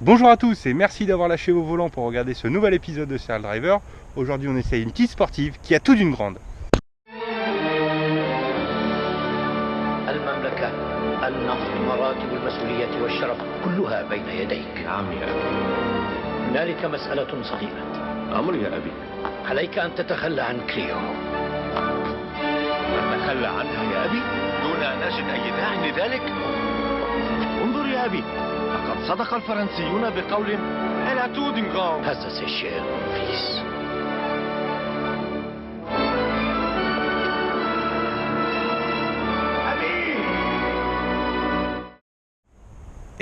Bonjour à tous et merci d'avoir lâché vos volants pour regarder ce nouvel épisode de Serial Driver. Aujourd'hui on essaye une petite sportive qui a tout d'une grande. المملكة النظم مراتب المسؤولية والشرف كلها بين يديك. نعم يا أبي. هنالك مسألة صغيرة. أمر يا أبي. عليك أن تتخلى عن كليو. أتخلى عنها يا أبي دون أن أجد أي داع لذلك؟ انظر يا أبي، لقد صدق الفرنسيون بقول ألا تودنغام. هذا سيشير فيس.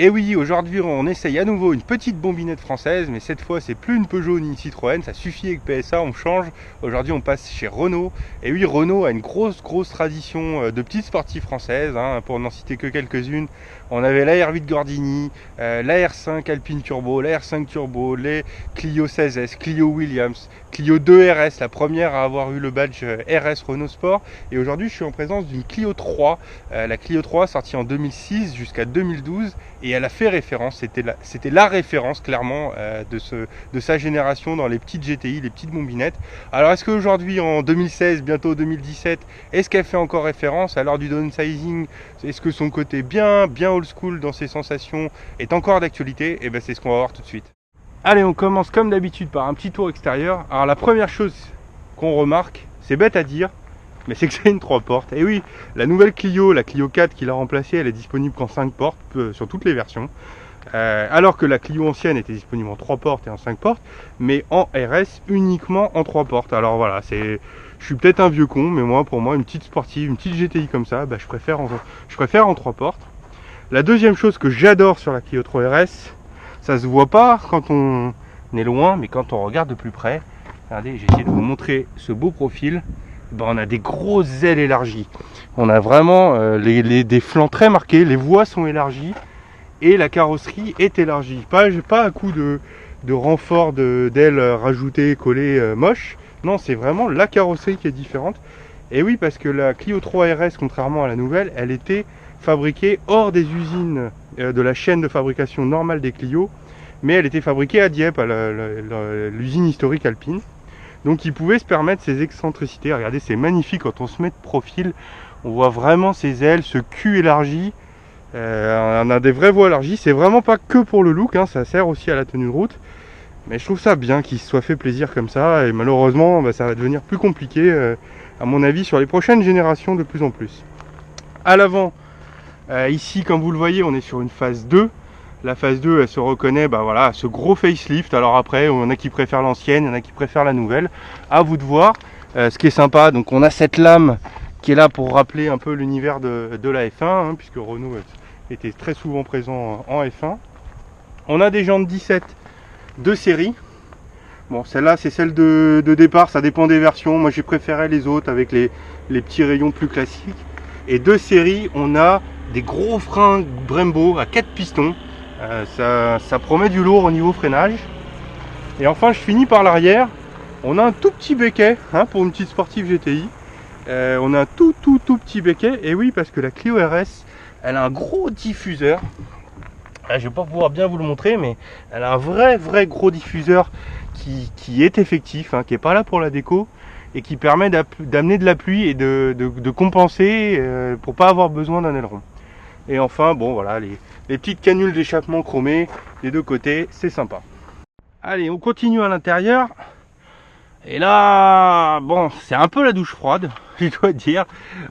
Et oui, aujourd'hui on essaye à nouveau une petite bombinette française, mais cette fois c'est plus une Peugeot ni une Citroën, ça suffit avec PSA, on change. Aujourd'hui on passe chez Renault. Et oui, Renault a une grosse tradition de petites sportives françaises, pour n'en citer que quelques-unes. On avait la R8 Gordini, la R5 Alpine Turbo, la R5 Turbo, les Clio 16S, Clio Williams, Clio 2 RS, la première à avoir eu le badge RS Renault Sport. Et aujourd'hui je suis en présence d'une Clio 3, la Clio 3 sortie en 2006 jusqu'à 2012. Et elle a fait référence, c'était la référence clairement de sa génération dans les petites GTI, les petites bombinettes. Alors est-ce qu'aujourd'hui en 2016, bientôt 2017, est-ce qu'elle fait encore référence à l'heure du downsizing? Est-ce que son côté bien old school dans ses sensations est encore d'actualité? Et bien c'est ce qu'on va voir tout de suite. Allez, on commence comme d'habitude par un petit tour extérieur. Alors la première chose qu'on remarque, c'est bête à dire, mais c'est que c'est une 3 portes. Et oui, la nouvelle Clio, la Clio 4 qui l'a remplacée, elle est disponible qu'en 5 portes sur toutes les versions. Alors que la Clio ancienne était disponible en 3 portes et en 5 portes, mais en RS uniquement en 3 portes. Alors voilà, je suis peut-être un vieux con, mais moi, pour moi, une petite sportive, une petite GTI comme ça, je préfère en 3 portes. La deuxième chose que j'adore sur la Clio 3 RS, ça se voit pas quand on est loin, mais quand on regarde de plus près, regardez, j'ai essayé de vous montrer ce beau profil. On a des grosses ailes élargies. On a vraiment des flancs très marqués, les voies sont élargies et la carrosserie est élargie. Pas à coup de renfort d'ailes rajoutées, collées, moches. Non, c'est vraiment la carrosserie qui est différente. Et oui, parce que la Clio 3 RS, contrairement à la nouvelle, elle était fabriquée hors des usines de la chaîne de fabrication normale des Clio, mais elle était fabriquée à Dieppe, à l'usine historique alpine. Donc il pouvait se permettre ces excentricités. Regardez, c'est magnifique quand on se met de profil. On voit vraiment ses ailes, ce cul élargi. On a des vraies voies élargies. C'est vraiment pas que pour le look, ça sert aussi à la tenue de route. Mais je trouve ça bien qu'il se soit fait plaisir comme ça. Et malheureusement, ça va devenir plus compliqué, à mon avis, sur les prochaines générations de plus en plus. À l'avant, ici, comme vous le voyez, on est sur une phase 2. La phase 2, elle se reconnaît à ce gros facelift. Alors après, il y en a qui préfèrent l'ancienne, il y en a qui préfèrent la nouvelle. À vous de voir. Ce qui est sympa, donc on a cette lame qui est là pour rappeler un peu l'univers de la F1, puisque Renault était très souvent présent en F1. On a des jantes 17 de série. Bon, celle-là, c'est celle de départ, ça dépend des versions. Moi, j'ai préféré les autres avec les petits rayons plus classiques. Et de série, on a des gros freins Brembo à 4 pistons. Ça promet du lourd au niveau freinage. Et enfin je finis par l'arrière. On a un tout petit becquet pour une petite sportive GTI. On a un tout petit becquet. Et oui, parce que la Clio RS, elle a un gros diffuseur. Je vais pas pouvoir bien vous le montrer, mais elle a un vrai gros diffuseur qui est effectif, qui est pas là pour la déco et qui permet d'amener de la pluie et de compenser pour pas avoir besoin d'un aileron. Et enfin, bon voilà, les petites canules d'échappement chromées des deux côtés, c'est sympa. Allez, on continue à l'intérieur. Et là, bon, c'est un peu la douche froide, je dois dire.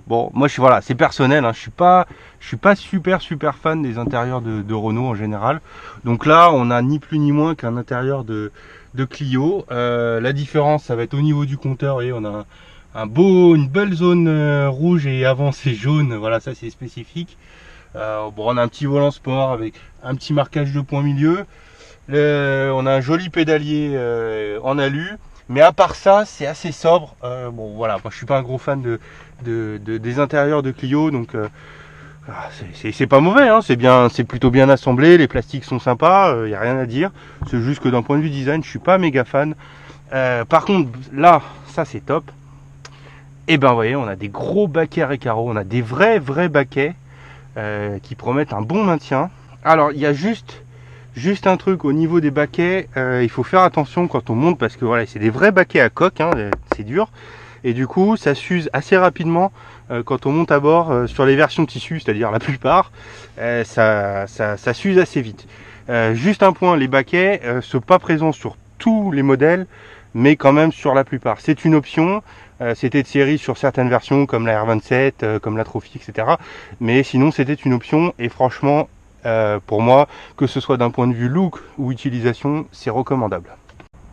Bon, moi, c'est personnel, je suis pas super fan des intérieurs de Renault en général. Donc là, on a ni plus ni moins qu'un intérieur de Clio. La différence, ça va être au niveau du compteur. Vous voyez, on a une belle zone rouge et avant c'est jaune. Voilà, ça c'est spécifique. On a un petit volant sport avec un petit marquage de point milieu. On a un joli pédalier en alu. Mais à part ça, c'est assez sobre. Moi je suis pas un gros fan des intérieurs de Clio, donc c'est pas mauvais, c'est plutôt bien assemblé, les plastiques sont sympas, y a rien à dire. C'est juste que d'un point de vue design, je suis pas méga fan. Par contre, là, ça c'est top. Et vous voyez, on a des gros baquets Recaro, on a des vrais baquets qui promettent un bon maintien. Alors, il y a juste Juste un truc au niveau des baquets, il faut faire attention quand on monte parce que voilà, c'est des vrais baquets à coque, hein, c'est dur. Et du coup, ça s'use assez rapidement quand on monte à bord sur les versions tissu, c'est-à-dire la plupart, ça s'use assez vite. Juste un point, les baquets sont pas présents sur tous les modèles, mais quand même sur la plupart. C'est une option. C'était de série sur certaines versions comme la R27, comme la Trophy, etc. Mais sinon c'était une option et franchement pour moi, que ce soit d'un point de vue look ou utilisation, c'est recommandable.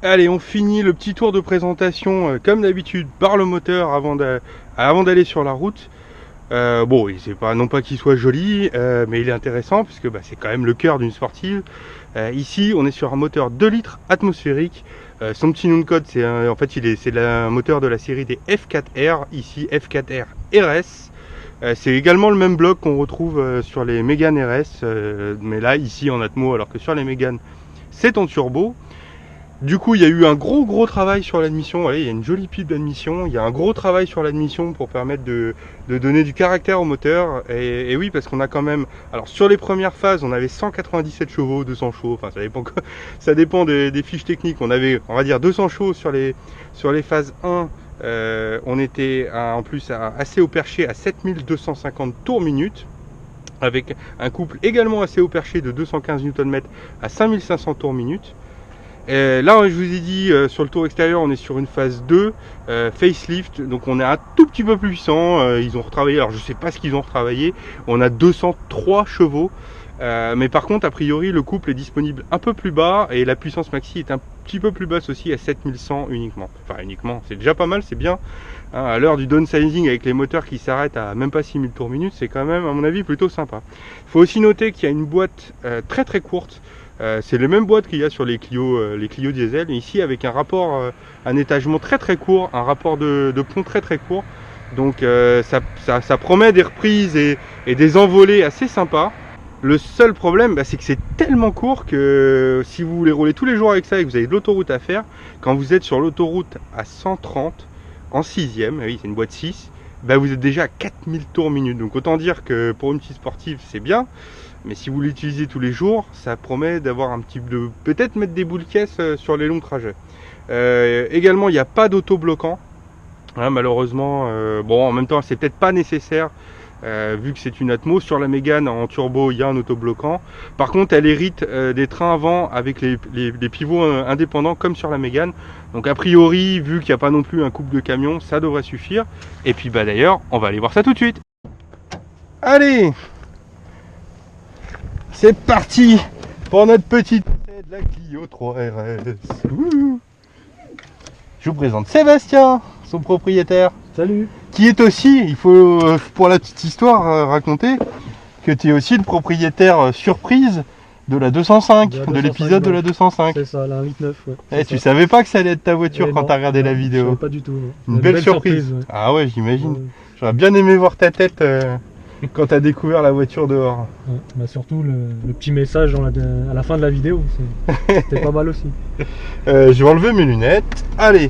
Allez, on finit le petit tour de présentation comme d'habitude par le moteur avant d'aller sur la route. Bon, c'est pas non pas qu'il soit joli, mais il est intéressant puisque c'est quand même le cœur d'une sportive. Ici, on est sur un moteur 2 litres atmosphérique. Son petit nom de code, c'est en fait c'est un moteur de la série des F4R, ici F4R RS. C'est également le même bloc qu'on retrouve sur les Mégane RS, mais là ici en atmo, alors que sur les Mégane c'est en turbo. Du coup, il y a eu un gros travail sur l'admission. Voilà, il y a une jolie pipe d'admission. Il y a un gros travail sur l'admission pour permettre de donner du caractère au moteur. Et oui, parce qu'on a quand même... Alors, sur les premières phases, on avait 197 chevaux, 200 chevaux. Enfin, ça dépend des fiches techniques. On avait, on va dire, 200 chevaux sur les phases 1. On était en plus assez haut perché à 7250 tours minute. Avec un couple également assez haut perché de 215 Nm à 5500 tours minute. Là, je vous ai dit, sur le tour extérieur, on est sur une phase 2, facelift, donc on est un tout petit peu plus puissant. Ils ont retravaillé, alors je sais pas ce qu'ils ont retravaillé, on a 203 chevaux, mais par contre, a priori, le couple est disponible un peu plus bas et la puissance maxi est un petit peu plus basse aussi, à 7100 uniquement. Enfin, uniquement, c'est déjà pas mal, c'est bien. Hein, à l'heure du downsizing avec les moteurs qui s'arrêtent à même pas 6000 tours minute, c'est quand même, à mon avis, plutôt sympa. Il faut aussi noter qu'il y a une boîte très courte. C'est les mêmes boîtes qu'il y a sur les Clio diesel, et ici avec un rapport, un étagement très court, un rapport de pont très court. Donc ça promet des reprises et des envolées assez sympas. Le seul problème, c'est que c'est tellement court que si vous voulez rouler tous les jours avec ça et que vous avez de l'autoroute à faire, quand vous êtes sur l'autoroute à 130 en 6ème, oui c'est une boîte 6, vous êtes déjà à 4000 tours minute. Donc autant dire que pour une petite sportive c'est bien. Mais si vous l'utilisez tous les jours, ça promet d'avoir un petit peu... Peut-être mettre des boules caisses sur les longs trajets. Également, il n'y a pas d'auto-bloquant. Hein, malheureusement, bon, en même temps, c'est peut-être pas nécessaire, vu que c'est une Atmo. Sur la Mégane, en turbo, il y a un auto-bloquant. Par contre, elle hérite des trains avant avec les pivots indépendants, comme sur la Mégane. Donc, a priori, vu qu'il n'y a pas non plus un couple de camions, ça devrait suffire. Et puis, d'ailleurs, on va aller voir ça tout de suite. Allez! C'est parti pour notre petite essai de la Clio 3 RS. Ouh. Je vous présente Sébastien, son propriétaire. Salut. Qui est aussi, il faut pour la petite histoire raconter, que tu es aussi le propriétaire surprise de la 205, de l'épisode de la 205. C'est ça, la 1.9, ouais. Tu savais pas que ça allait être ta voiture quand tu as regardé la vidéo. Je savais pas du tout. Une belle surprise. Ouais. Ah ouais, j'imagine. Ouais. J'aurais bien aimé voir ta tête quand tu as découvert la voiture dehors. Ouais, surtout le petit message à la fin de la vidéo, c'était pas mal aussi. Je vais enlever mes lunettes. Allez.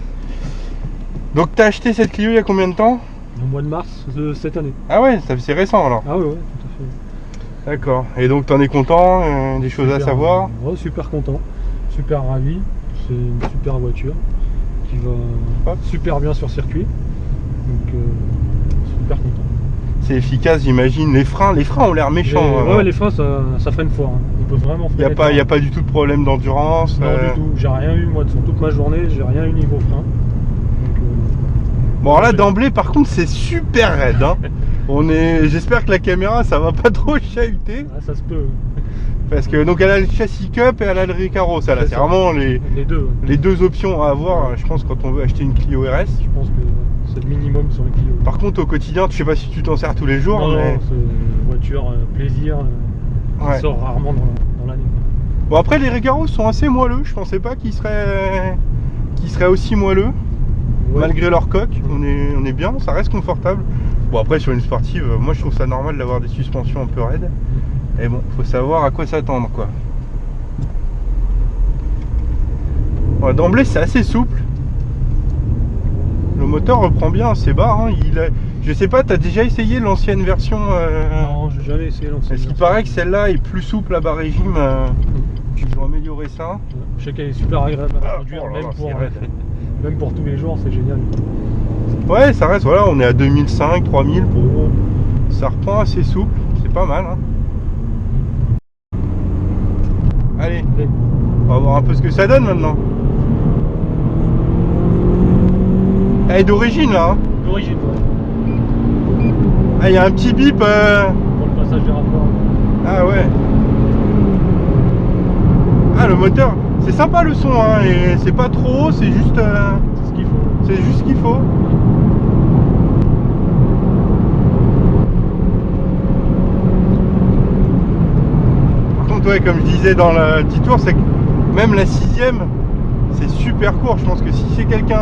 Donc tu as acheté cette Clio il y a combien de temps? Au mois de mars de cette année. Ah ouais, c'est récent alors. Ah ouais, tout à fait. D'accord. Et donc tu en es content, des choses à savoir? Ouais, super content, super ravi. C'est une super voiture qui va super bien sur circuit. Donc super content. C'est efficace, j'imagine. Les freins ont l'air méchants. Ouais, les freins, ça freine fort. Hein. On peut vraiment freiner. Il n'y a pas du tout de problème d'endurance. Non, du tout. J'ai rien eu, moi, sur toute ma journée, j'ai rien eu niveau frein. Donc, bon, là, d'emblée, par contre, c'est super raide. Hein. J'espère que la caméra, ça va pas trop chahuter. Ah, ça se peut. Parce que, donc, elle a le châssis cup et elle a le Recaro. Ça, là, c'est vraiment les deux options à avoir, je pense, quand on veut acheter une Clio RS. Je pense que c'est le minimum sur les Clio. Par contre, au quotidien, je sais pas si tu t'en sers tous les jours. Non, c'est une voiture plaisir qui sort rarement dans l'année. Bon, après, les Recaro sont assez moelleux. Je pensais pas qu'ils seraient aussi moelleux. Ouais. Malgré leur coque, on est bien, ça reste confortable. Bon, après, sur une sportive, moi je trouve ça normal d'avoir des suspensions un peu raides. Et bon, faut savoir à quoi s'attendre, quoi. Bon, d'emblée, c'est assez souple. Le moteur reprend bien assez bas. Hein. Je sais pas, t'as déjà essayé l'ancienne version Non, j'ai jamais essayé l'ancienne version. Parce qu'il paraît que celle-là est plus souple à bas régime. Ils ont amélioré ça. Je sais qu'elle est super agréable à conduire, oh là là, même, c'est raide. même pour tous les jours, c'est génial. Ouais, ça reste, voilà, on est à 2005, 3000 pour... Ça reprend assez souple, c'est pas mal. Hein. Allez, on va voir un peu ce que ça donne maintenant. Elle est d'origine là. Hein. D'origine, ouais. Ah, il y a un petit bip. Pour le passage des rapports. Ah ouais. Ah, le moteur, c'est sympa le son, hein, et c'est pas trop haut, c'est juste... C'est ce qu'il faut. C'est juste ce qu'il faut. Par contre, ouais, comme je disais dans le petit tour, c'est que même la 6ème, c'est super court. Je pense que si c'est quelqu'un...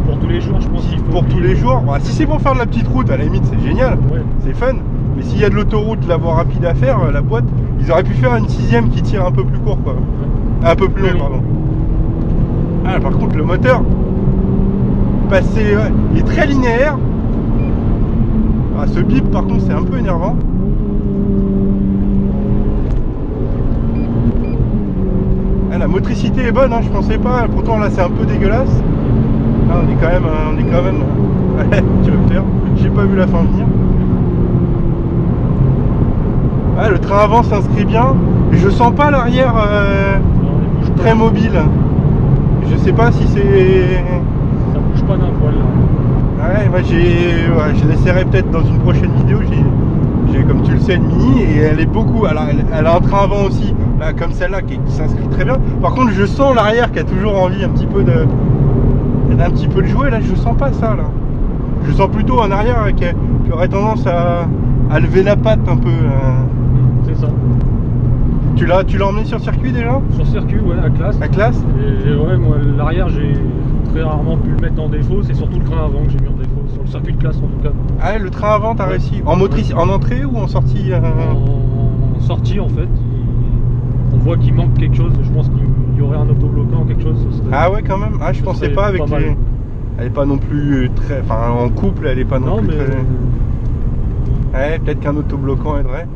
Pour tous les jours, je pense qu'il faut. Pour tous les jours, bah, si c'est pour faire de la petite route, à la limite, c'est génial. Ouais. C'est fun. Mais s'il y a de l'autoroute, de la voie rapide à faire, la boîte, ils auraient pu faire une 6ème qui tire un peu plus court, quoi. Ouais. Un peu plus long, pardon. Ah, par contre, le moteur, ouais, il est très linéaire. Ah, ce bip, par contre, c'est un peu énervant. Ah, la motricité est bonne, hein, je pensais pas. Pourtant, là, c'est un peu dégueulasse. Là, on est quand même. Ouais, tu vas me faire. J'ai pas vu la fin venir. Ah, le train avant s'inscrit bien. Et je sens pas l'arrière très mobile. Je sais pas si c'est... Ça bouge pas d'un poil là. Ouais, moi je l'essaierai peut-être dans une prochaine vidéo. J'ai, comme tu le sais, une Mini et elle est beaucoup. Elle a un train avant aussi, là, comme celle-là qui s'inscrit très bien. Par contre, je sens l'arrière qui a toujours envie un petit peu de... Elle a un petit peu de jouer, là, je sens pas ça là. Je sens plutôt un arrière qui aurait tendance à lever la patte un peu. C'est ça. Tu l'as emmené sur circuit déjà? Sur circuit, ouais, à classe. À classe? Et ouais, moi, l'arrière, j'ai très rarement pu le mettre en défaut. C'est surtout le train avant que j'ai mis en défaut. Sur le circuit de classe, en tout cas. Ah, le train avant, t'as réussi? En motrice, en entrée ou en sortie? En sortie, en fait. On voit qu'il manque quelque chose. Je pense qu'il y aurait un autobloquant, quelque chose. Ah ouais, quand même. Ah, je pensais pas avec pas les... Elle est pas non plus très... Enfin, en couple, elle est pas non plus mais... très... Ouais, peut-être qu'un autobloquant aiderait.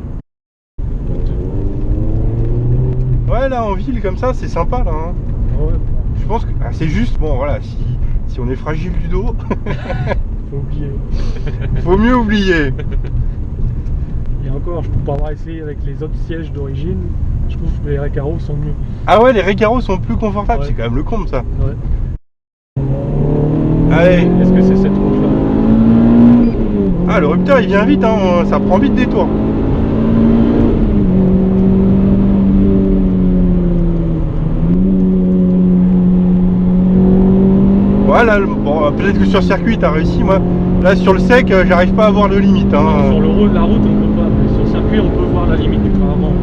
Ouais, là, en ville, comme ça, c'est sympa, là. Hein. Ouais. Je pense que... Ah, c'est juste, bon, voilà, si on est fragile du dos... Faut oublier. Faut mieux oublier. Et encore, je peux pas avoir essayé avec les autres sièges d'origine. Je trouve que les Recaro sont mieux. Ah ouais, les Recaro sont plus confortables. Ouais. C'est quand même le comble, ça. Ouais. Allez. Est-ce que c'est cette route-là? Ah, le rupteur, il vient vite, hein. Ça prend vite des tours. Voilà, bon, peut-être que sur circuit t'as réussi, moi. Là sur le sec, j'arrive pas à voir de limite. Hein. Non, sur la route, on peut pas. Mais sur circuit, on peut voir la limite du train avant.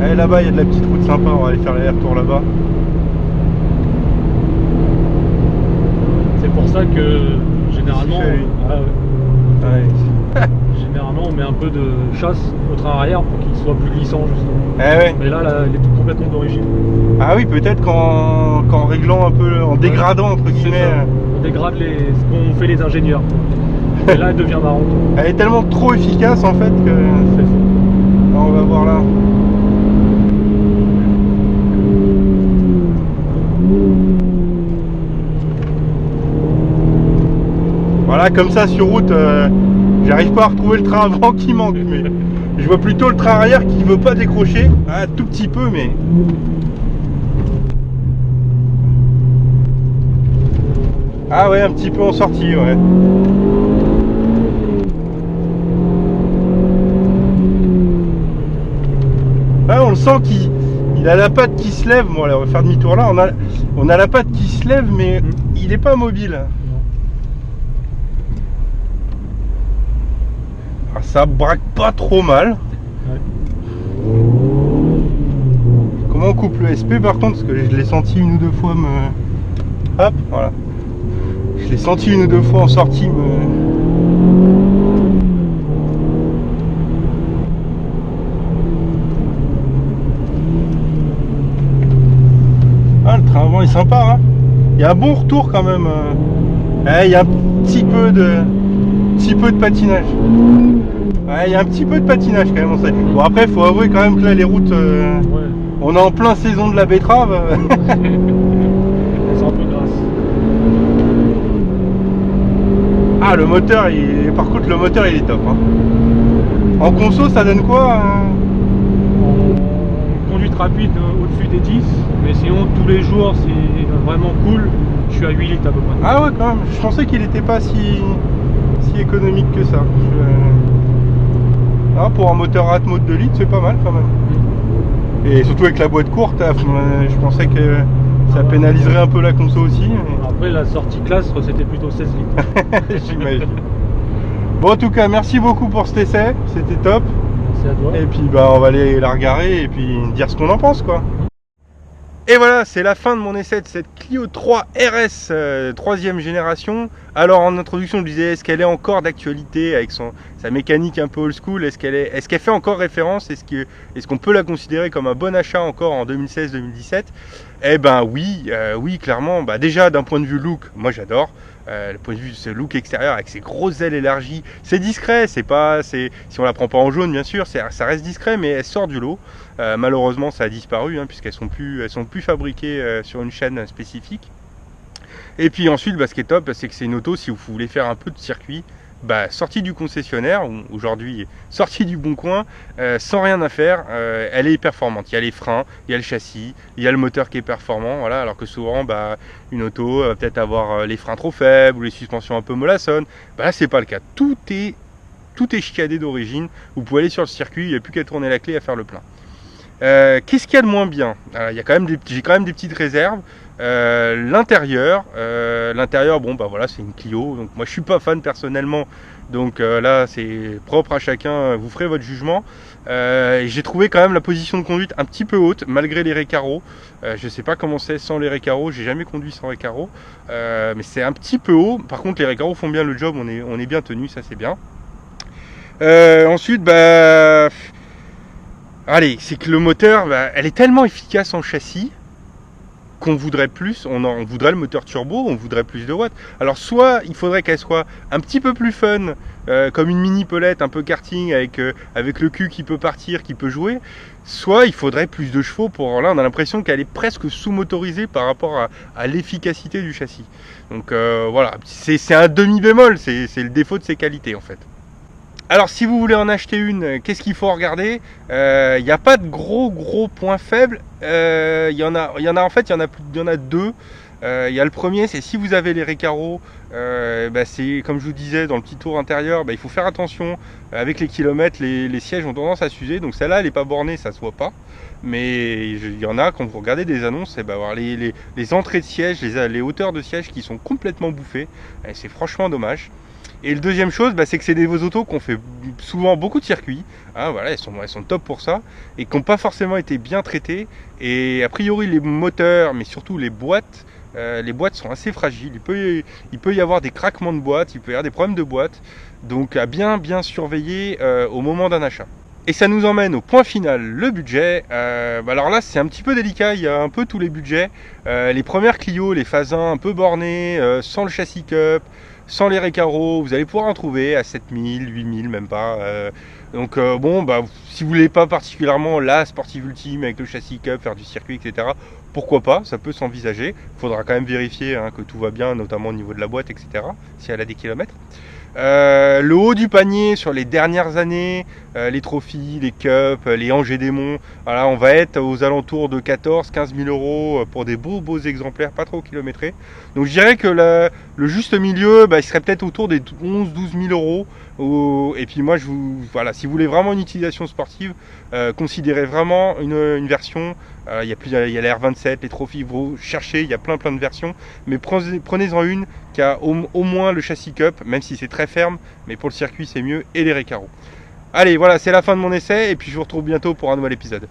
Allez, là-bas, il y a de la petite route sympa. On va aller faire l'aller-retour là-bas. C'est pour ça que généralement, généralement, on met un peu de chasse au train arrière pour qu'il soit plus glissant justement. Ouais. Mais là, il est complètement d'origine. Ah oui, peut-être qu'en réglant un peu, en dégradant entre guillemets. On dégrade ce qu'ont fait les ingénieurs. Et là, elle devient marrante. Elle est tellement trop efficace en fait que. C'est ça. On va voir là. Voilà, comme ça sur route, j'arrive pas à retrouver le train avant qui manque, mais je vois plutôt le train arrière qui veut pas décrocher. Ah, tout petit peu, mais. Ah ouais, un petit peu en sortie, ouais. Ah, on le sent qu'il a la patte qui se lève. Bon, allez, on va faire demi-tour là. On a la patte qui se lève, mais il est pas mobile. Alors, ça braque pas trop mal. Ouais. Comment on coupe le SP par contre? Parce que je l'ai senti une ou deux fois me... Hop, voilà. Je l'ai senti une ou deux fois en sortie Ah, le train avant est sympa, hein. Il y a un bon retour quand même. Il y a un petit peu de patinage. Ouais, il y a un petit peu de patinage quand même. Bon, après, il faut avouer quand même que là, les routes On est en plein saison de la betterave. Elle sent un peu grasse. Ah, le moteur, par contre, le moteur il est top. Hein. En conso, ça donne quoi En conduite rapide au-dessus des 10, mais sinon tous les jours c'est vraiment cool. Je suis à 8 litres à peu près. Ah ouais, quand même. Je pensais qu'il n'était pas si économique que ça. Ah, pour un moteur Atmo de 2 litres, c'est pas mal quand même. Et surtout avec la boîte courte, je pensais que ça pénaliserait un peu la conso aussi. Mais... Après la sortie classe c'était plutôt 16 litres. J'imagine. Bon, en tout cas, merci beaucoup pour cet essai, c'était top. Merci à toi. Et puis bah on va aller la regarder et puis dire ce qu'on en pense quoi. Et voilà, c'est la fin de mon essai de cette Clio 3 RS 3e génération. Alors en introduction, je disais, est-ce qu'elle est encore d'actualité avec sa mécanique un peu old school? Est-ce qu'elle fait encore référence? Est-ce qu'on peut la considérer comme un bon achat encore en 2016-2017? Eh ben oui, oui clairement. Bah, déjà d'un point de vue look, moi j'adore. Le point de vue de ce look extérieur avec ses grosses ailes élargies, c'est discret, si on la prend pas en jaune bien sûr, ça reste discret, mais elle sort du lot. Malheureusement ça a disparu hein, puisqu'elles sont plus fabriquées sur une chaîne spécifique. Et puis ensuite ce qui est top, c'est que c'est une auto, si vous voulez faire un peu de circuit, sortie du concessionnaire, aujourd'hui sortie du Bon Coin, sans rien à faire, elle est performante. Il y a les freins, il y a le châssis, il y a le moteur qui est performant, voilà, alors que souvent une auto va peut-être avoir les freins trop faibles ou les suspensions un peu mollassonnes. Là c'est pas le cas, tout est chiadé d'origine, vous pouvez aller sur le circuit, il n'y a plus qu'à tourner la clé à faire le plein. Qu'est-ce qu'il y a de moins bien? J'ai quand même des petites réserves. L'intérieur, bon voilà, c'est une Clio, donc moi je suis pas fan personnellement, donc là c'est propre à chacun, vous ferez votre jugement. J'ai trouvé quand même la position de conduite un petit peu haute malgré les récarros. Je sais pas comment c'est sans les récarros, j'ai jamais conduit sans récarros, mais c'est un petit peu haut. Par contre les récarros font bien le job, on est bien tenu, ça c'est bien. Ensuite allez, c'est que le moteur, elle est tellement efficace en châssis qu'on voudrait plus, on voudrait le moteur turbo, on voudrait plus de watts. Alors soit il faudrait qu'elle soit un petit peu plus fun, comme une mini pelette, un peu karting avec le cul qui peut partir, qui peut jouer, soit il faudrait plus de chevaux. Pour là on a l'impression qu'elle est presque sous-motorisée par rapport à l'efficacité du châssis. Donc voilà, c'est un demi-bémol, c'est le défaut de ses qualités en fait. Alors si vous voulez en acheter une, qu'est-ce qu'il faut regarder? Il n'y a pas de gros points faibles. Il y en a deux. Il y a le premier, c'est si vous avez les récarros, c'est comme je vous disais dans le petit tour intérieur, il faut faire attention avec les kilomètres, les sièges ont tendance à s'user, donc celle-là elle n'est pas bornée, ça se voit pas. Mais il y en a, quand vous regardez des annonces, avoir les entrées de sièges, les hauteurs de sièges qui sont complètement bouffées, c'est franchement dommage. Et le deuxième chose, c'est que c'est des autos qui ont fait souvent beaucoup de circuits, hein, voilà, elles sont top pour ça, et qui n'ont pas forcément été bien traitées. Et a priori les moteurs, mais surtout les boîtes sont assez fragiles. Il peut y avoir des craquements de boîtes, il peut y avoir des problèmes de boîte, donc à bien surveiller au moment d'un achat. Et ça nous emmène au point final, le budget. Alors là c'est un petit peu délicat, il y a un peu tous les budgets. Les premières Clio, les Phase 1 un peu bornées, sans le châssis cup, sans les récarros, vous allez pouvoir en trouver à 7000, 8000, même pas. Donc si vous voulez pas particulièrement la sportive ultime avec le châssis cup, faire du circuit, etc., pourquoi pas, ça peut s'envisager. Il faudra quand même vérifier que tout va bien, notamment au niveau de la boîte, etc., si elle a des kilomètres. Le haut du panier sur les dernières années, les trophies, les cups, les Angers Démons, voilà, on va être aux alentours de 14-15 000 euros pour des beaux exemplaires, pas trop kilométrés. Donc je dirais que le juste milieu, il serait peut-être autour des 11-12 000 euros. Et puis moi, si vous voulez vraiment une utilisation sportive, considérez vraiment une version. Il y a la R27, les trophies, vous cherchez, il y a plein de versions, mais prenez-en une qui a au moins le châssis cup, même si c'est très ferme, mais pour le circuit c'est mieux, et les récarros. Allez, voilà, c'est la fin de mon essai, et puis je vous retrouve bientôt pour un nouvel épisode.